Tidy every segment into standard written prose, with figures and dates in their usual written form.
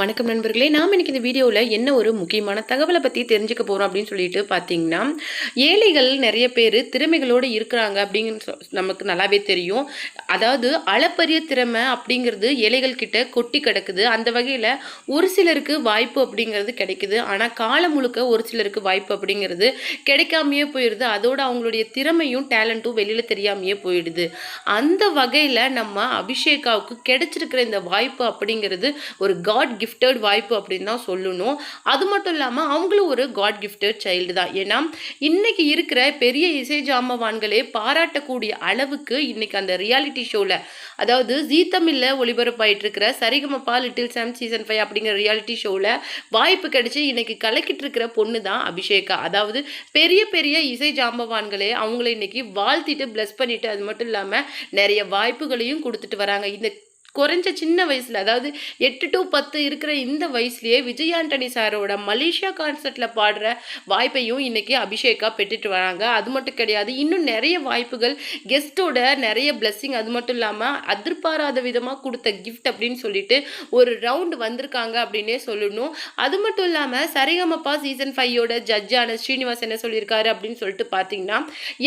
வணக்கம் நண்பர்களே, நாம் இன்னைக்கு இந்த வீடியோவில் என்ன ஒரு முக்கியமான தகவலை பற்றி தெரிஞ்சுக்க போகிறோம் அப்படின்னு சொல்லிட்டு பார்த்தீங்கன்னா, ஏழைகள் நிறைய பேர் திறமைகளோடு இருக்கிறாங்க அப்படிங்கிற நமக்கு நல்லாவே தெரியும். அதாவது அளப்பரிய திறமை அப்படிங்கிறது ஏழைகள் கிட்ட கொட்டி கிடக்குது. அந்த வகையில் ஒரு சிலருக்கு வாய்ப்பு அப்படிங்கிறது கிடைக்குது. ஆனால் காலம் முழுக்க ஒரு சிலருக்கு வாய்ப்பு அப்படிங்கிறது கிடைக்காமையே போயிடுது. அதோடு அவங்களுடைய திறமையும் டேலண்ட்டும் வெளியில் தெரியாமையே போயிடுது. அந்த வகையில் நம்ம அபிஷேகாவுக்கு கிடைச்சிருக்கிற இந்த வாய்ப்பு அப்படிங்கிறது ஒரு காட் கிஃப்டட் வாய்ப்பு அப்படின்னு தான் சொல்லணும். அது மட்டும் இல்லாமல் அவங்களும் ஒரு காட் கிஃப்டட் சைல்டு தான். ஏன்னா இன்னைக்கு இருக்கிற பெரிய இசை ஜாம்பவான்களே பாராட்டக்கூடிய அளவுக்கு இன்னைக்கு அந்த ரியாலிட்டி ஷோவில், அதாவது ஜீ தமிழில் ஒளிபரப்பாயிட்டு இருக்கிற சரிகமபா லிட்டில் சாம் சீசன் 5 அப்படிங்கிற ரியாலிட்டி ஷோவில் வாய்ப்பு கிடைச்சி இன்னைக்கு கலக்கிட்டு இருக்கிற பொண்ணு தான் அபிஷேகா. அதாவது பெரிய பெரிய இசை ஜாம்பவான்களே அவங்கள இன்னைக்கு வாழ்த்திட்டு பிளஸ் பண்ணிட்டு, அது மட்டும் இல்லாமல் நிறைய வாய்ப்புகளையும் கொடுத்துட்டு வராங்க. இந்த குறைஞ்ச சின்ன வயசில், அதாவது 8 to 10 இருக்கிற இந்த வயசுலேயே விஜய் ஆண்டனி சாரோட மலேசியா கான்சர்ட்டில் பாடுற வாய்ப்பையும் இன்னைக்கு அபிஷேகா பெற்றுட்டு வராங்க. அது மட்டும் கிடையாது, இன்னும் நிறைய வாய்ப்புகள், கெஸ்ட்டோட நிறைய பிளெஸ்ஸிங், அது மட்டும் இல்லாமல் எதிர்பாராத விதமாக கொடுத்த கிஃப்ட் அப்படின்னு சொல்லிட்டு ஒரு ரவுண்டு வந்திருக்காங்க அப்படின்னே சொல்லணும். அது மட்டும் இல்லாமல் சரிகமபா சீசன் 5யோட ஜட்ஜான ஸ்ரீனிவாஸ் என்ன சொல்லியிருக்காரு அப்படின்னு சொல்லிட்டு பார்த்தீங்கன்னா,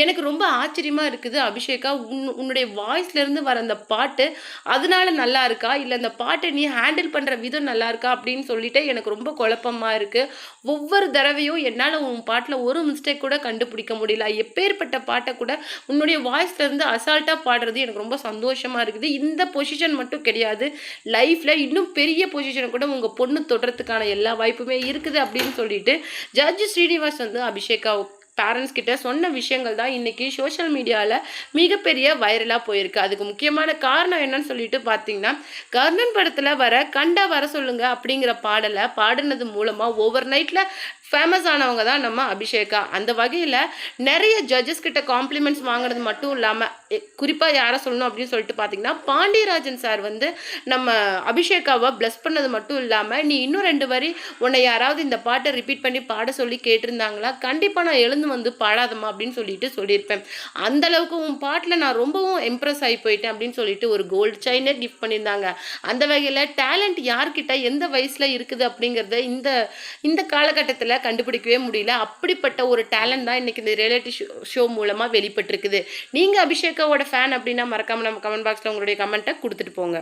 எனக்கு ரொம்ப ஆச்சரியமாக இருக்குது அபிஷேகா, உன்னுடைய வாய்ஸ்லேருந்து வர அந்த பாட்டு அதனால நல்லா இருக்கா, இல்லை அந்த பாட்டை நீ ஹேண்டில் பண்ணுற விதம் நல்லா இருக்கா அப்படின்னு சொல்லிட்டு எனக்கு ரொம்ப குழப்பமாக இருக்குது. ஒவ்வொரு தடவையும் என்னால் உன் பாட்டில் ஒரு மிஸ்டேக் கூட கண்டுபிடிக்க முடியல. எப்பேற்பட்ட பாட்டை கூட உன்னுடைய வாய்ஸ்லேருந்து அசால்ட்டாக பாடுறது எனக்கு ரொம்ப சந்தோஷமாக இருக்குது. இந்த பொசிஷன் மட்டும் கிடையாது, லைஃப்பில் இன்னும் பெரிய பொசிஷனை கூட உங்கள் பொண்ணு தொடுறதுக்கான எல்லா வாய்ப்புமே இருக்குது அப்படின்னு சொல்லிட்டு ஜட்ஜ் ஸ்ரீனிவாஸ் வந்து அபிஷேகா பேரண்ட்ஸ் கிட்ட சொன்ன விஷயங்கள் தான் இன்னைக்கு சோஷியல் மீடியாவில் மிகப்பெரிய வைரலாக போயிருக்கு. அதுக்கு முக்கியமான காரணம் என்னன்னு சொல்லிட்டு பார்த்தீங்கன்னா, கர்ணன் படத்தில் வர கண்டா வர சொல்லுங்க அப்படிங்கிற பாடலை பாடினது மூலமாக ஓவர் நைட்டில் ஃபேமஸ் ஆனவங்க தான் நம்ம அபிஷேகா. அந்த வகையில் நிறைய ஜட்ஜஸ் கிட்ட காம்ப்ளிமெண்ட்ஸ் வாங்கினது மட்டும் இல்லாமல், குறிப்பாக யாரை சொல்லணும் அப்படின்னு சொல்லிட்டு பார்த்தீங்கன்னா, பாண்டியராஜன் சார் வந்து நம்ம அபிஷேகாவை பிளஸ் பண்ணது மட்டும் இல்லாமல், நீ இன்னும் 2 வரி உன்னை யாராவது இந்த பாட்டை ரிப்பீட் பண்ணி பாட சொல்லி கேட்டிருந்தாங்களா, கண்டிப்பாக நான் எழுந்து வந்து பாடாதம்மா அப்படின்னு சொல்லிட்டு சொல்லியிருப்பேன். அந்த அளவுக்கு உன் பாட்டில் நான் ரொம்பவும் இம்ப்ரெஸ் ஆகி போயிட்டேன் அப்படின்னு சொல்லிட்டு ஒரு கோல்டு செயினே கிஃப்ட் பண்ணியிருந்தாங்க. அந்த வகையில் டேலண்ட் யார்கிட்ட எந்த வயசில் இருக்குது அப்படிங்கிறத இந்த காலகட்டத்தில் கண்டுபிடிக்கவே முடியல. அப்படிப்பட்ட ஒரு டேலண்ட் தான் இன்னைக்கு இந்த ரியாலிட்டி ஷோ மூலமாக வெளிப்பட்டிருக்குது. நீங்கள் அபிஷேகாவோட ஃபேன் அப்படின்னா மறக்காம நம்ம கமெண்ட் பாக்ஸில் உங்களுடைய கமெண்ட்டை கொடுத்துட்டு போங்க.